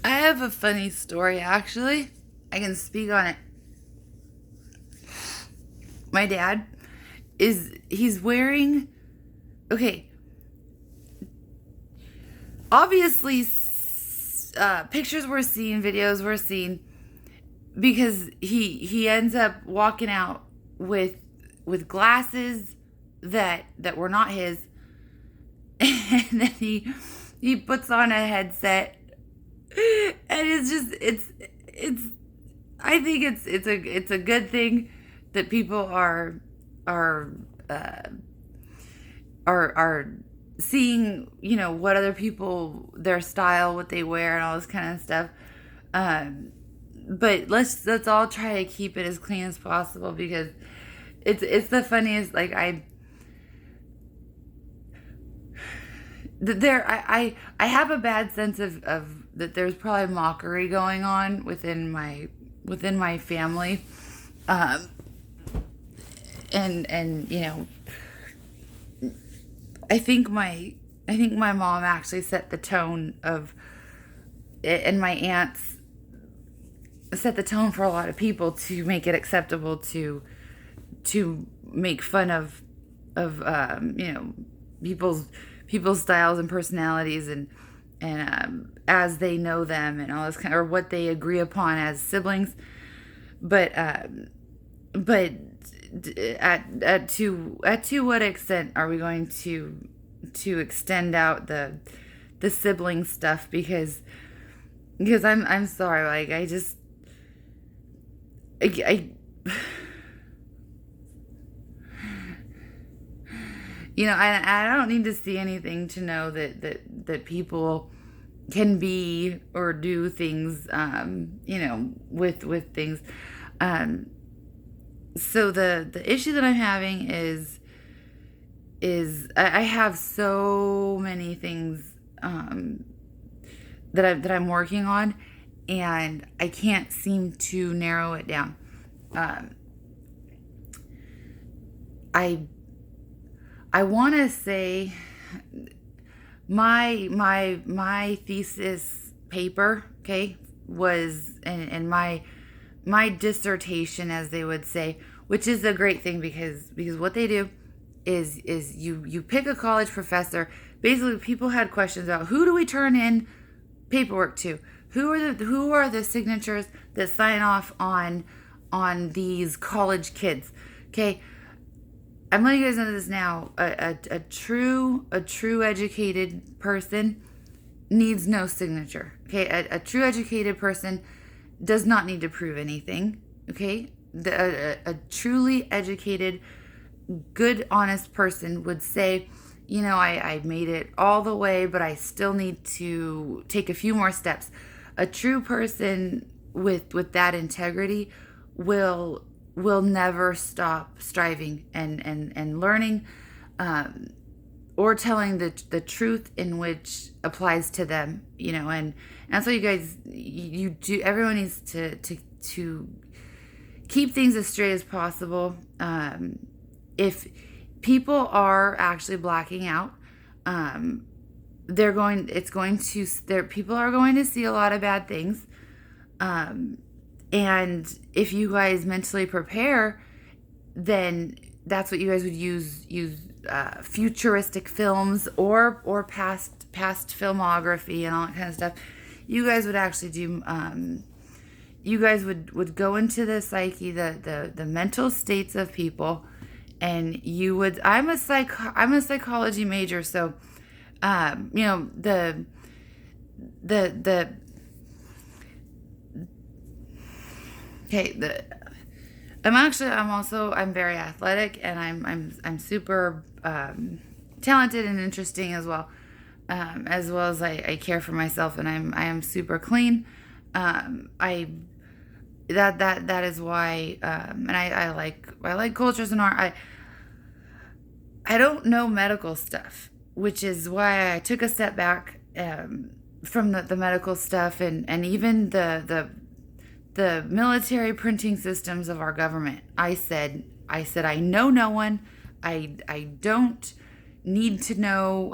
I have a funny story, actually. I can speak on it. My dad he's wearing, okay, obviously, pictures were seen, videos were seen, because he ends up walking out with glasses that were not his, and then he puts on a headset, and it's I think it's a good thing that people are uh, are seeing, what other people, their style, what they wear, and all this kind of stuff. Um, but let's all try to keep it as clean as possible, because it's the funniest. Like, I have a bad sense of that there's probably mockery going on within my family, um, and I think my mom actually set the tone of it, and my aunts set the tone for a lot of people to make it acceptable to make fun of people's people's styles and personalities, and as they know them, and all this kind of, or what they agree upon as siblings. But at to what extent are we going to extend out the sibling stuff? Because I'm sorry, like, I I don't need to see anything to know that people can be or do things, with things. Um, so the issue that I'm having is I have so many things, that I'm working on, and I can't seem to narrow it down. Um, I I want to say my thesis paper, okay, was, and my dissertation, as they would say, which is a great thing, because what they do is you pick a college professor. Basically, people had questions about, who do we turn in paperwork to? Who are the signatures that sign off on these college kids? Okay, I'm letting you guys know this now. A true educated person needs no signature. Okay, a true educated person does not need to prove anything. Okay, a truly educated, good, honest person would say, I made it all the way, but I still need to take a few more steps. A true person with that integrity will never stop striving and learning, um, or telling the truth in which applies to them, and that's what you guys, you do. Everyone needs to keep things as straight as possible. If people are actually blacking out, um, people are going to see a lot of bad things. Um, and if you guys mentally prepare, then that's what you guys would use futuristic films, or past filmography, and all that kind of stuff. You guys would actually do. You guys would go into the psyche, the mental states of people, and you would. I'm a psychology major, so the okay the I'm very athletic, and I'm super, talented and interesting as well. As I care for myself, and I am super clean. I that is why, and I like cultures and art. I don't know medical stuff, which is why I took a step back, from the medical stuff, and even the military printing systems of our government. I said I know no one. I don't need to know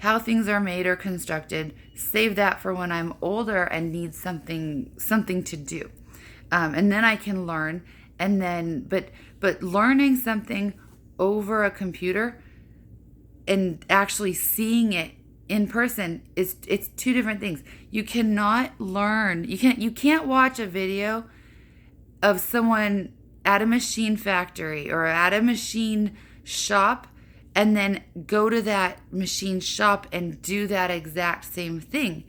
how things are made or constructed, save that for when I'm older and need something to do. And then I can learn. And then, but learning something over a computer and actually seeing it in person it's two different things. You cannot learn. You can't watch a video of someone at a machine factory or at a machine shop and then go to that machine shop and do that exact same thing.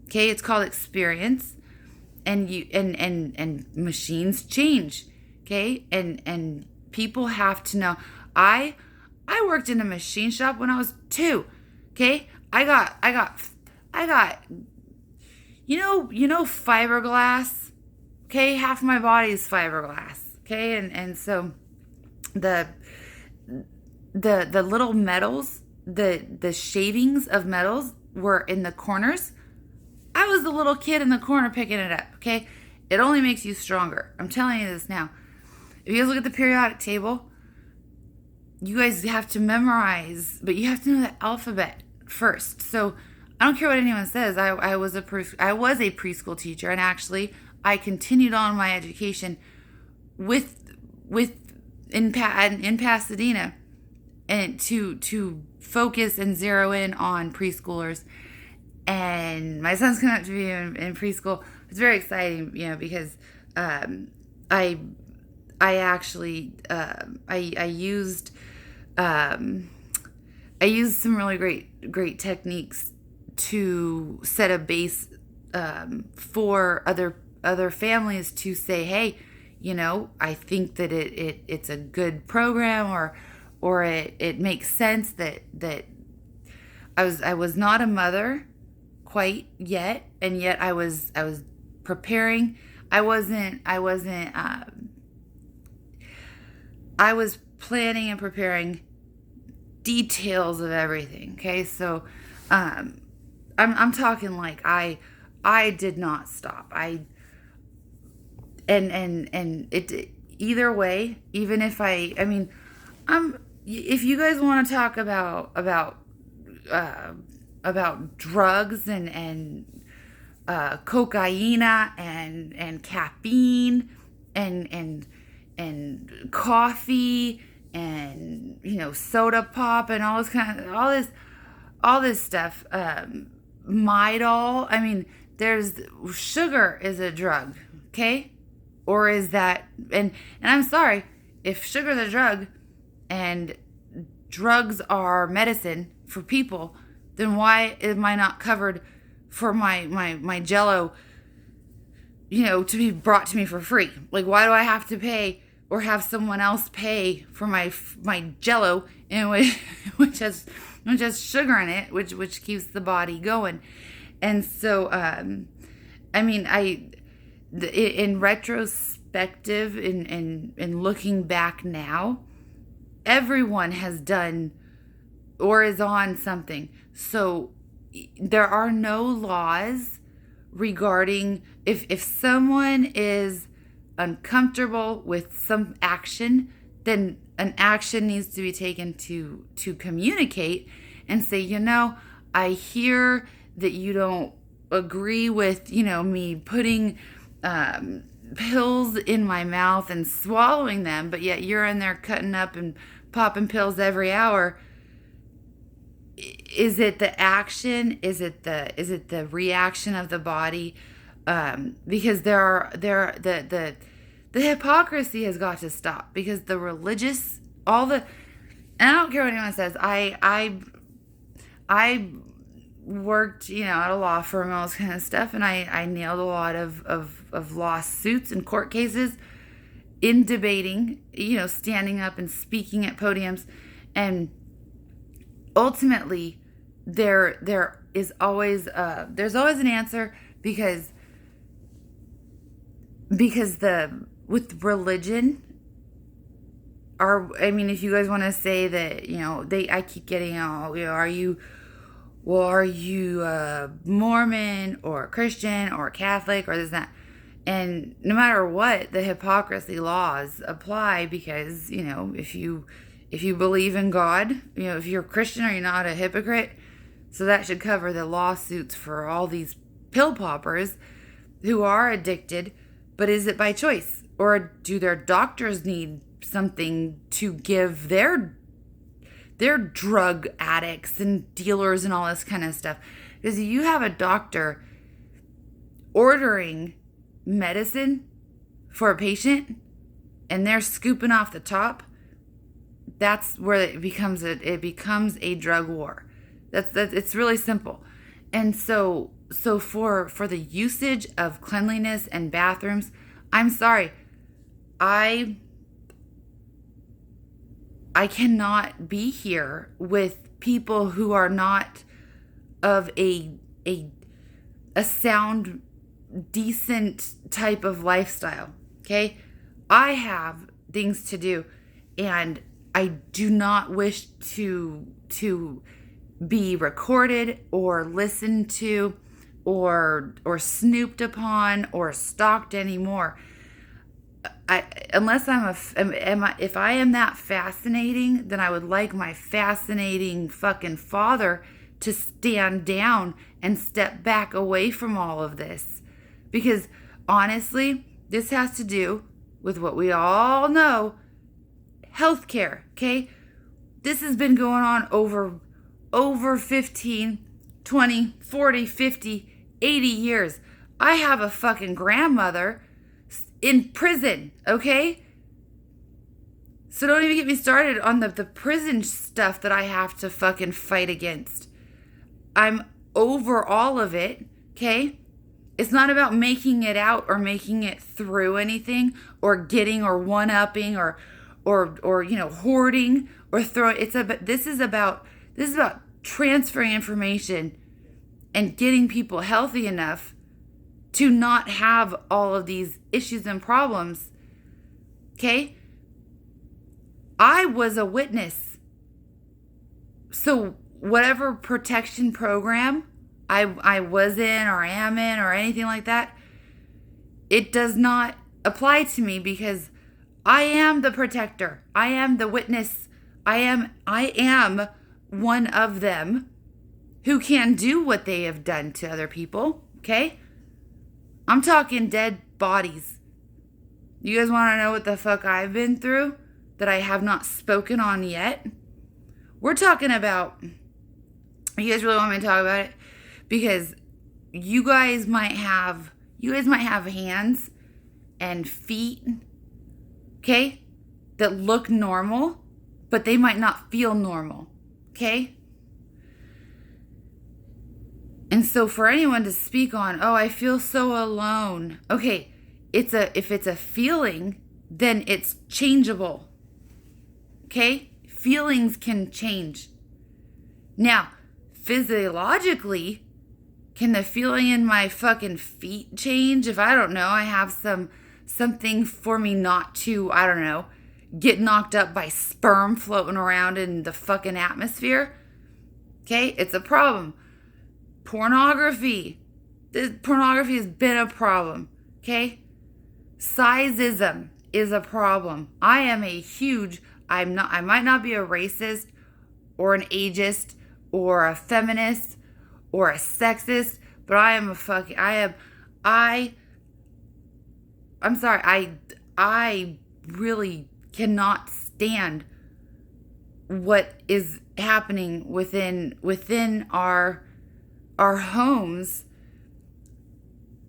Okay, it's called experience. And you and machines change. Okay, and people have to know. I worked in a machine shop when I was 2. Okay, I got fiberglass. Okay, half my body is fiberglass. Okay, and so the little metals, the shavings of metals were in the corners. I was the little kid in the corner picking it up. Okay, it only makes you stronger. I'm telling you this now. If you guys look at the periodic table, you guys have to memorize, but you have to know the alphabet first. So I don't care what anyone says. I was a preschool teacher, and actually I continued on my education in Pasadena, and to focus and zero in on preschoolers. And my son's coming up to be in preschool. It's very exciting, because I actually I used some really great techniques to set a base for other families to say, hey, I think that it's a good program, or it makes sense that I was not a mother quite yet, and yet I was preparing. I was planning and preparing details of everything. Okay, so I'm talking like I did not stop. And it either way, even if if you guys want to talk about drugs and cocaine and caffeine and coffee and soda pop and all this stuff, Midol. There's sugar is a drug, okay? Or is that and I'm sorry, if sugar's a drug and drugs are medicine for people, then why am I not covered for my Jello, to be brought to me for free? Like, why do I have to pay or have someone else pay for my Jello, which has sugar in it, which keeps the body going? And so, in retrospective, in looking back now, everyone has done or is on something. So there are no laws regarding if someone is uncomfortable with some action, then an action needs to be taken to communicate and say, I hear that you don't agree with, me putting pills in my mouth and swallowing them, but yet you're in there cutting up and popping pills every hour. Is it the action? Is it the reaction of the body? Because the hypocrisy has got to stop, because the religious, and I don't care what anyone says. I worked, at a law firm and all this kind of stuff, and I nailed a lot of lawsuits and court cases in debating, standing up and speaking at podiums. And ultimately there is always there's always an answer, because with religion, if you guys want to say that, I keep getting, are you Mormon or Christian or Catholic or this and that? And no matter what, the hypocrisy laws apply, because if you believe in God, if you're a Christian, are you not a hypocrite? So that should cover the lawsuits for all these pill poppers who are addicted. But is it by choice? Or do their doctors need something to give their drug addicts and dealers and all this kind of stuff? Because you have a doctor ordering medicine for a patient and they're scooping off the top, that's where it becomes a drug war. That's it's really simple. And so for the usage of cleanliness and bathrooms, I'm sorry, I cannot be here with people who are not of a sound, decent type of lifestyle. Okay? I have things to do, and I do not wish to be recorded or listened to or snooped upon or stalked anymore. Unless if I am that fascinating, then I would like my fascinating fucking father to stand down and step back away from all of this. Because honestly, this has to do with what we all know, healthcare, okay? This has been going on over 15, 20, 40, 50, 80 years. I have a fucking grandmother in prison, okay? So don't even get me started on the prison stuff that I have to fucking fight against. I'm over all of it, okay? It's not about making it out or making it through anything or getting or one-upping or hoarding or throwing. This is about transferring information and getting people healthy enough to not have all of these issues and problems. Okay? I was a witness. So whatever protection program I was in or am in or anything like that, it does not apply to me because I am the protector. I am the witness. I am one of them who can do what they have done to other people. Okay? I'm talking dead bodies. You guys want to know what the fuck I've been through that I have not spoken on yet? We're talking about, you guys really want me to talk about it? Because you guys might have hands and feet, okay, that look normal, but they might not feel normal, okay? And so for anyone to speak on, oh, I feel so alone. Okay, if it's a feeling, then it's changeable. Okay? Feelings can change. Now, physiologically, can the feeling in my fucking feet change? If I don't know, I have something for me not to, I don't know, get knocked up by sperm floating around in the fucking atmosphere. Okay? It's a problem. Pornography has been a problem. Okay? Sizeism is a problem. I might not be a racist or an ageist or a feminist or a sexist, but I'm sorry, I really cannot stand what is happening within our homes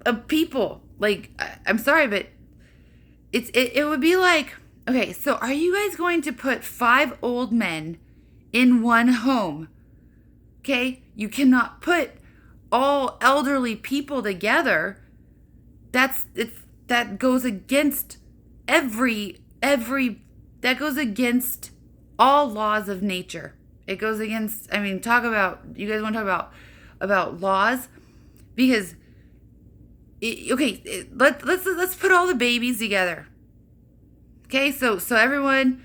of people. Like, I'm sorry, but it would be like, okay, so are you guys going to put 5 old men in one home? Okay? You cannot put all elderly people together. That goes against that goes against all laws of nature. It goes against, you guys want to talk about laws? Because let's put all the babies together. Okay, so everyone,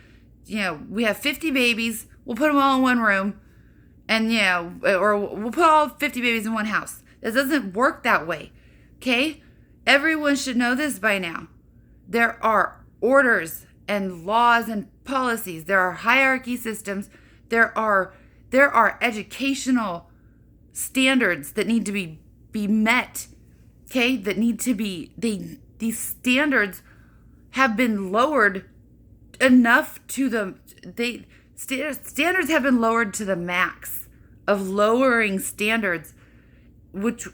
we have 50 babies. We'll put them all in one room, and or we'll put all 50 babies in one house. It doesn't work that way. Okay, everyone should know this by now. There are orders and laws and policies. There are hierarchy systems. There are educational standards that need to be met, okay, that need to be, these standards have been lowered enough to standards have been lowered to the max of lowering standards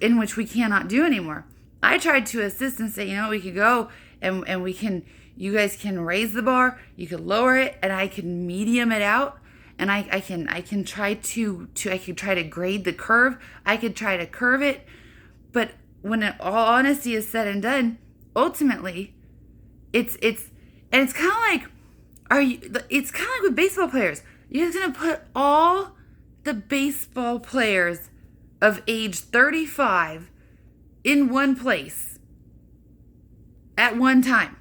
in which we cannot do anymore. I tried to assist and say, we could go and we can, you guys can raise the bar, you could lower it, and I can medium it out, and I can try to grade the curve. I could try to curve it, but when all honesty is said and done, ultimately, it's kind of like, it's kind of like with baseball players. You're just gonna put all the baseball players of age 35 in one place at one time,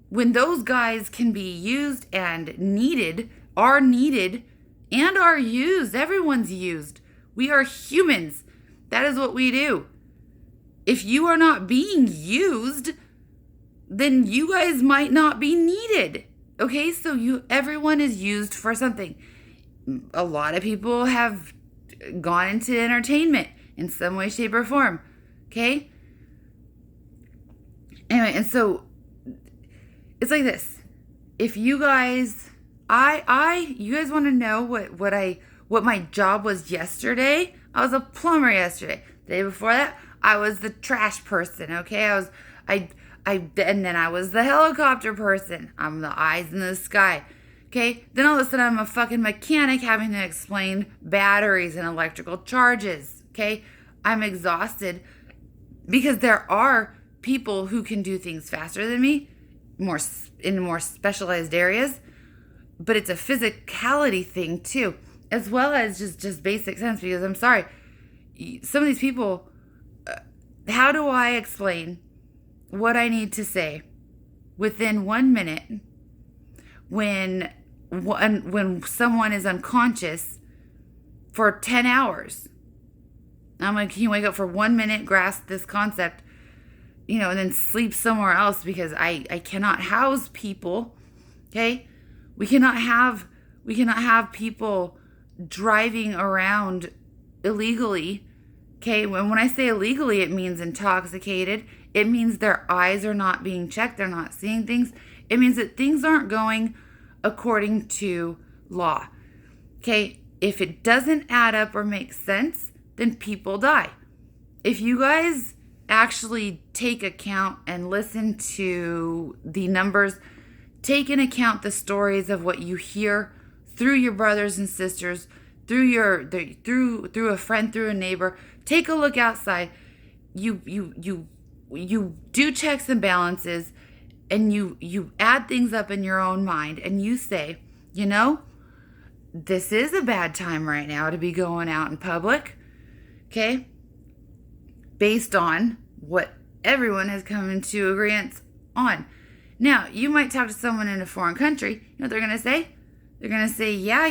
when those guys can be used and are needed and are used. Everyone's used. We are humans. That is what we do. If you are not being used, then you guys might not be needed. Okay, so everyone is used for something. A lot of people have gone into entertainment in some way, shape, or form. Okay? Anyway, and so it's like this. If you guys, you guys want to know what my job was yesterday? I was a plumber yesterday. The day before that, I was the trash person. Okay, and then I was the helicopter person. I'm the eyes in the sky. Okay, then all of a sudden I'm a fucking mechanic having to explain batteries and electrical charges. Okay, I'm exhausted because there are people who can do things faster than me, in more specialized areas, but it's a physicality thing too, as well as just basic sense. Because I'm sorry, some of these people, how do I explain what I need to say within 1 minute when someone is unconscious for 10 hours? I'm like, can you wake up for 1 minute, grasp this concept, and then sleep somewhere else because I cannot house people. Okay? We cannot have people driving around illegally. Okay? When I say illegally, it means intoxicated. It means their eyes are not being checked. They're not seeing things. It means that things aren't going according to law. Okay? If it doesn't add up or make sense, then people die. If you guys actually take account and listen to the numbers, take into account the stories of what you hear through your brothers and sisters, through a friend, through a neighbor, take a look outside. You do checks and balances, and you add things up in your own mind, and you say, this is a bad time right now to be going out in public. Okay? Based on what everyone has come into agreement on. Now, you might talk to someone in a foreign country. You know what they're going to say? They're going to say, yeah,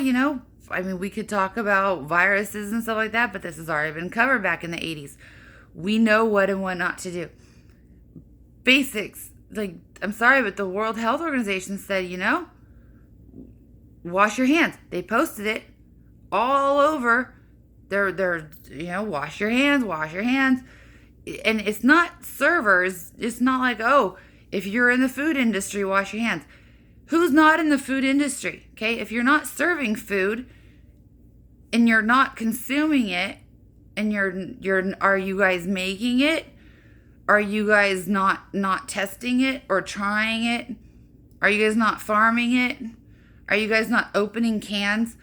we could talk about viruses and stuff like that, but this has already been covered back in the 80s. We know what and what not to do. Basics. Like, I'm sorry, but the World Health Organization said, wash your hands. They posted it all over. They're wash your hands. And it's not servers. It's not like, if you're in the food industry, wash your hands. Who's not in the food industry? Okay, if you're not serving food and you're not consuming it, and are you guys making it? Are you guys not testing it or trying it? Are you guys not farming it? Are you guys not opening cans?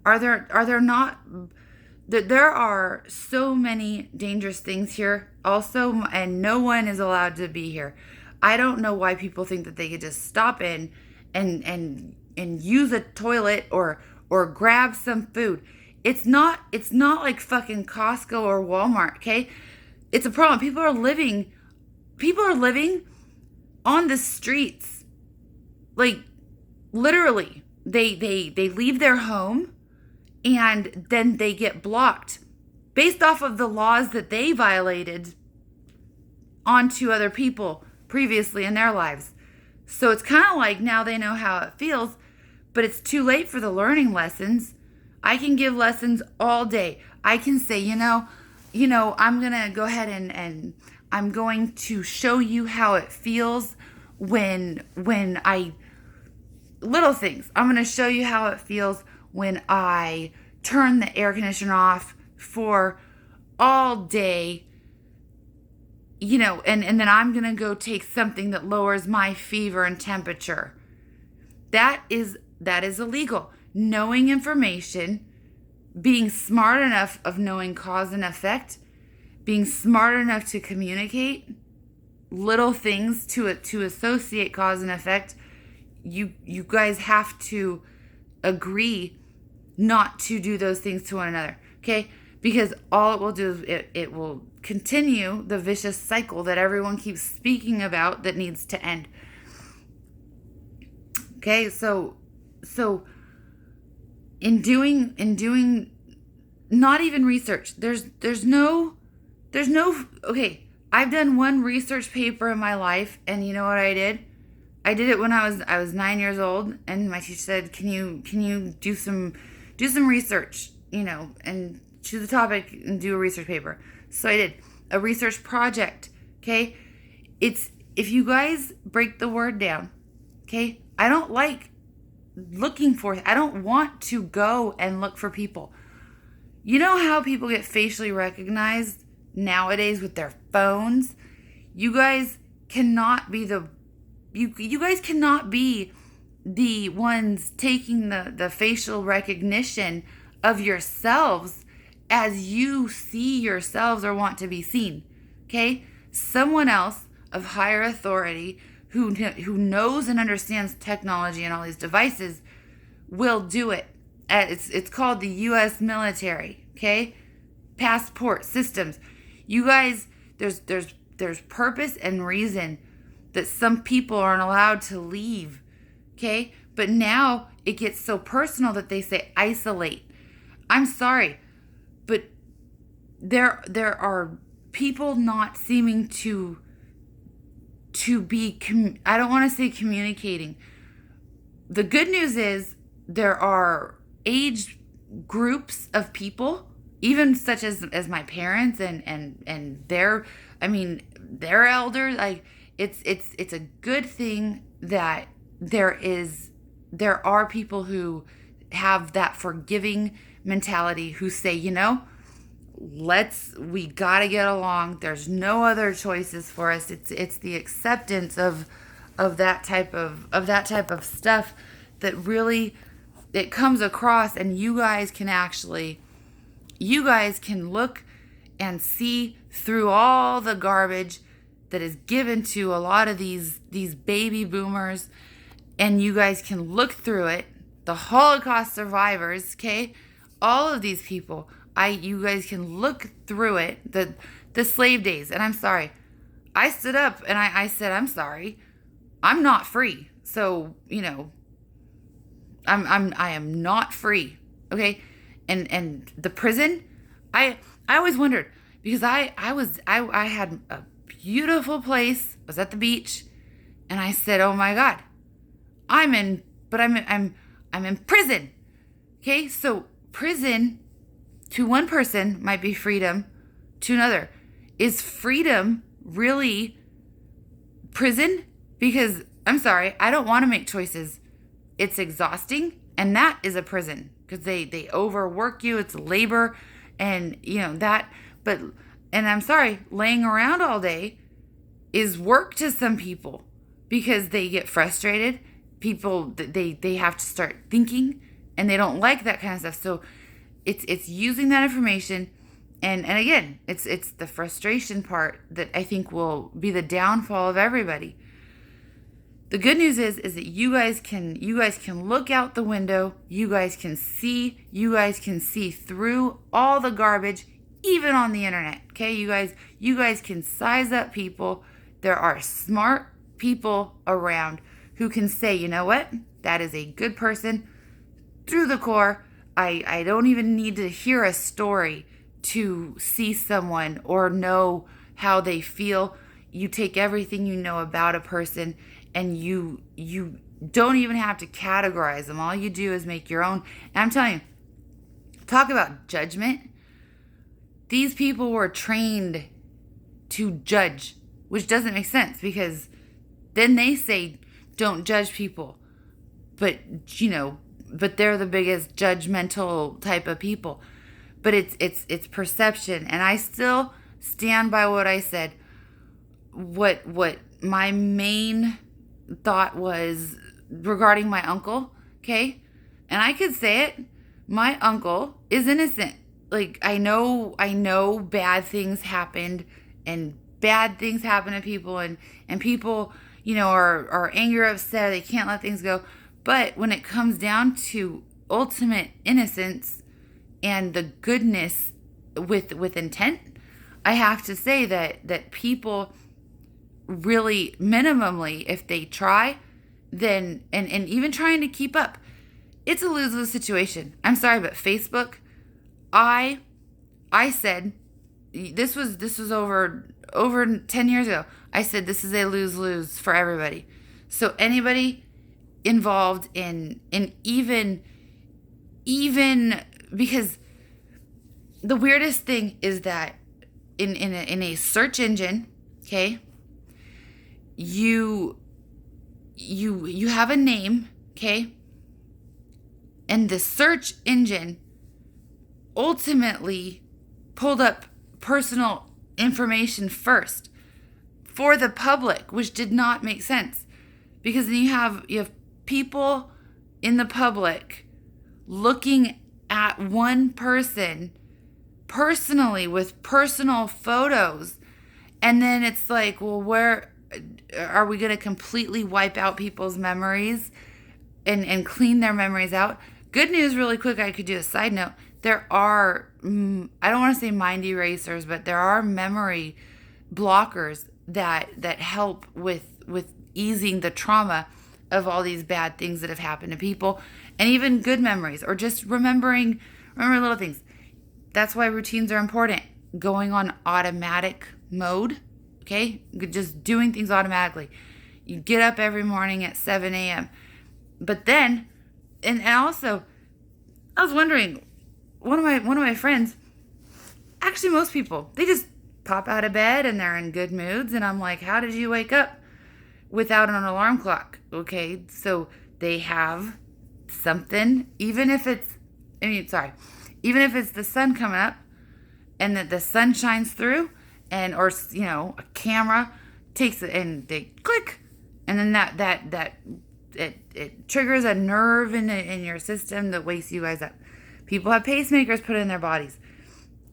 Are there not? There are so many dangerous things here also, and no one is allowed to be here. I don't know why people think that they could just stop in and use a toilet or grab some food. It's not like fucking Costco or Walmart, okay? It's a problem. People are living on the streets. Like, literally. They leave their home and then they get blocked based off of the laws that they violated onto other people previously in their lives. So it's kind of like now they know how it feels, but it's too late for the learning lessons. I can give lessons all day. I can say, I'm going to go ahead and I'm going to show you how it feels when I little things. I'm going to show you how it feels when I turn the air conditioner off for all day, and then I'm going to go take something that lowers my fever and temperature. That is illegal. Knowing information, being smart enough of knowing cause and effect, being smart enough to communicate little things to associate cause and effect, you guys have to agree not to do those things to one another, okay? Because all it will do is it will continue the vicious cycle that everyone keeps speaking about that needs to end. Okay, so in doing not even research, there's no okay, I've done one research paper in my life, and you know what I did? I did it when I was 9 years old, and my teacher said, "Can you do some research, and choose a topic and do a research paper." So I did a research project. Okay, if you guys break the word down, okay, I don't like looking for. I don't want to go and look for people. You know how people get facially recognized nowadays with their phones? You guys cannot be you guys cannot be the ones taking the facial recognition of yourselves as you see yourselves or want to be seen. Okay? Someone else of higher authority who knows and understands technology and all these devices will do it. It's called the U.S. military. Okay? Passport systems. You guys, there's purpose and reason that some people aren't allowed to leave, okay? But now it gets so personal that they say isolate. I'm sorry, but there are people not seeming to be, I don't want to say communicating. The good news is there are age groups of people, even such as my parents and their elders, like, it's a good thing that there are people who have that forgiving mentality, who say, we gotta get along. There's no other choices for us. It's the acceptance of that type of stuff that really it comes across, and you guys can look and see through all the garbage that is given to a lot of these baby boomers, and you guys can look through it. The Holocaust survivors, okay? All of these people, you guys can look through it. The slave days, and I'm sorry. I stood up and I said, I'm sorry. I'm not free. So, I am not free. Okay? And the prison, I always wondered, because I had a beautiful place, was at the beach, and I said, "Oh my God, I'm in prison." Okay, so prison to one person might be freedom, to another. Is freedom really prison? Because I'm sorry, I don't want to make choices. It's exhausting, and that is a prison, because they overwork you. It's labor, and that. But, and I'm sorry, laying around all day is work to some people, because they get frustrated. People, they have to start thinking, and they don't like that kind of stuff. So it's using that information, and again, it's the frustration part that I think will be the downfall of everybody. The good news is that you guys can look out the window. You guys can see through all the garbage, even on the internet. Okay, you guys can size up people. There are smart people around who can say, you know what, that is a good person through the core. I don't even need to hear a story to see someone or know how they feel. You take everything you know about a person, and you don't even have to categorize them. All you do is make your own. And I'm telling you, talk about judgment. these people were trained to judge, which doesn't make sense because then they say don't judge people. But, but they're the biggest judgmental type of people. But it's perception, and I still stand by what I said. What my main thought was regarding my uncle, okay? And I could say it. My uncle is innocent. Like, I know bad things happened, and bad things happen to people, and people, are angry or upset. They can't let things go. But when it comes down to ultimate innocence and the goodness with intent, I have to say that people really, minimally, if they try, then and even trying to keep up, it's a lose-lose situation. I'm sorry, but Facebook, I said, this was over 10 years ago. I said this is a lose-lose for everybody. So anybody involved in even because the weirdest thing is that in a search engine, okay, you have a name, okay, and the search engine ultimately pulled up personal information first for the public, which did not make sense, because then you have people in the public looking at one person personally with personal photos, and then it's like, well, where are we going to completely wipe out people's memories and clean their memories out? Good news, really quick, I could do a side note. There are, I don't want to say mind erasers, but there are memory blockers that help with easing the trauma of all these bad things that have happened to people, and even good memories, or just remember little things. That's why routines are important. Going on automatic mode, okay? Just doing things automatically. You get up every morning at 7 a.m. But then, and also, I was wondering, one of my friends, actually most people, they just pop out of bed and they're in good moods, and I'm like, how did you wake up without an alarm clock? Okay, so they have something, even if it's the sun coming up and that the sun shines through, and or a camera takes it and they click, and then that it triggers a nerve in your system that wakes you guys up. People have pacemakers put in their bodies.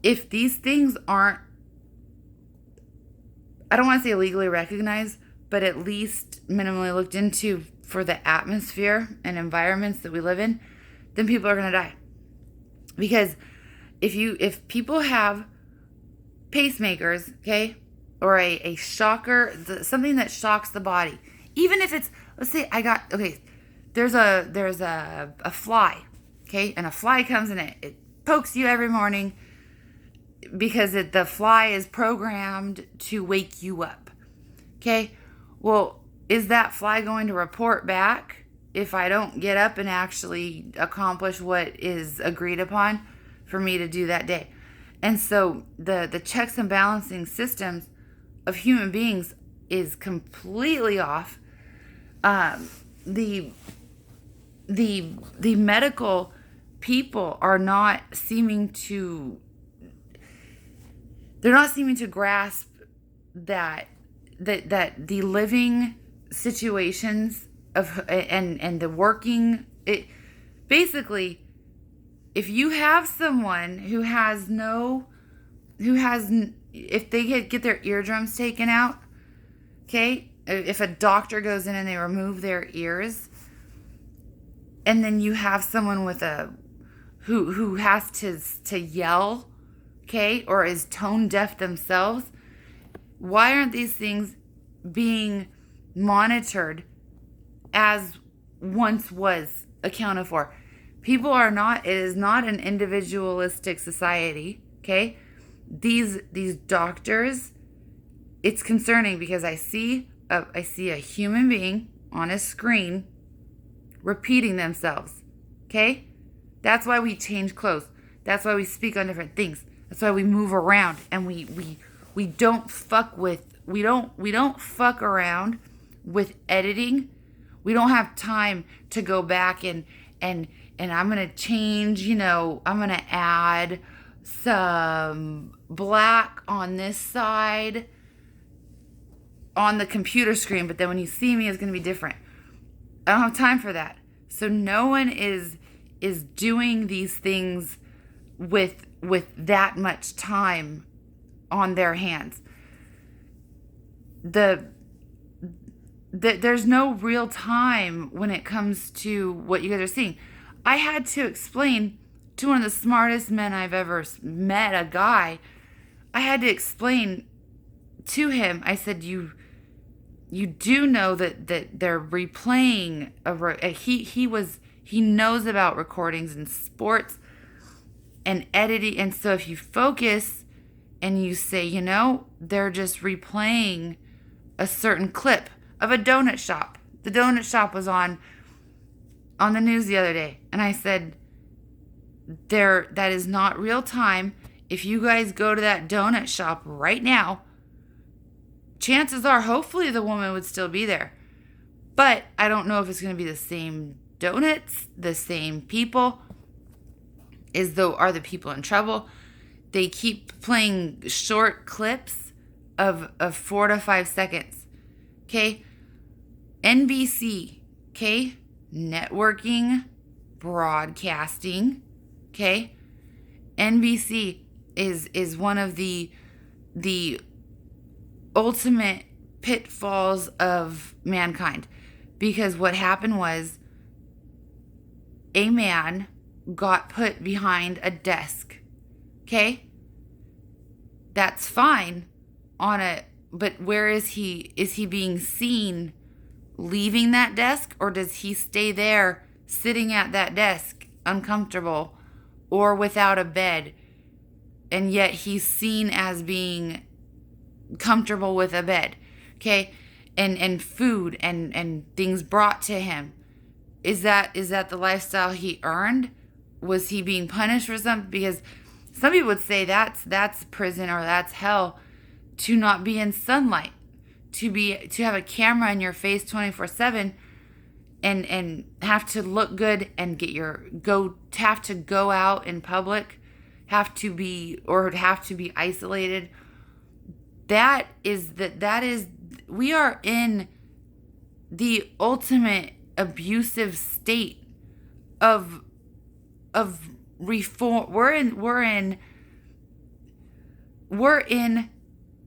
If these things aren't, I don't want to say legally recognized, but at least minimally looked into for the atmosphere and environments that we live in, then people are going to die. Because if people have pacemakers, okay, or a shocker, something that shocks the body, even if it's, let's say there's a fly, okay, and a fly comes in, it pokes you every morning because the fly is programmed to wake you up, okay. Well, is that fly going to report back if I don't get up and actually accomplish what is agreed upon for me to do that day? And so the checks and balancing systems of human beings is completely off. The medical people are not seeming to grasp that the living situations of and the working, it basically, if you have someone if they get their eardrums taken out, okay, if a doctor goes in and they remove their ears, and then you have someone with who has to yell, okay, or is tone deaf themselves, why aren't these things being monitored as once was accounted for? People are not, it is not an individualistic society, okay? These doctors, it's concerning because I see a human being on a screen repeating themselves, okay? That's why we change clothes. That's why we speak on different things. That's why we move around, and we don't fuck around with editing. We don't have time to go back and I'm going to change, I'm going to add some black on this side on the computer screen, but then when you see me, it's going to be different. I don't have time for that. So no one is doing these things with that much time on their hands. There's no real time when it comes to what you guys are seeing. I had to explain to one of the smartest men I've ever met, a guy. I had to explain to him. I said, you do know that they're replaying he knows about recordings and sports and editing, and so if you focus and you say, they're just replaying a certain clip of a donut shop. The donut shop was on the news the other day, and I said, that is not real time. If you guys go to that donut shop right now, chances are, hopefully, the woman would still be there. But I don't know if it's going to be the same donuts, the same people. Are the people in trouble? They keep playing short clips of 4 to 5 seconds. Okay? NBC. Okay? Networking, broadcasting. Okay? NBC is one of the ultimate pitfalls of mankind, because what happened was a man got put behind a desk. Okay? That's fine but where is he? Is he being seen leaving that desk, or does he stay there sitting at that desk uncomfortable or without a bed, and yet he's seen as being comfortable with a bed? Okay? And food and things brought to him. Is that the lifestyle he earned? Was he being punished for something? Because some people would say that's prison, or that's hell, to not be in sunlight, to have a camera in your face 24/7, and have to look good and have to go out in public, have to be isolated. We are in the ultimate abusive state of reform. We're in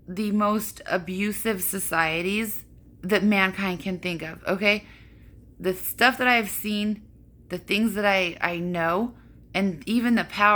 the most abusive societies that mankind can think of. Okay? The stuff that I've seen, the things that I know, and even the power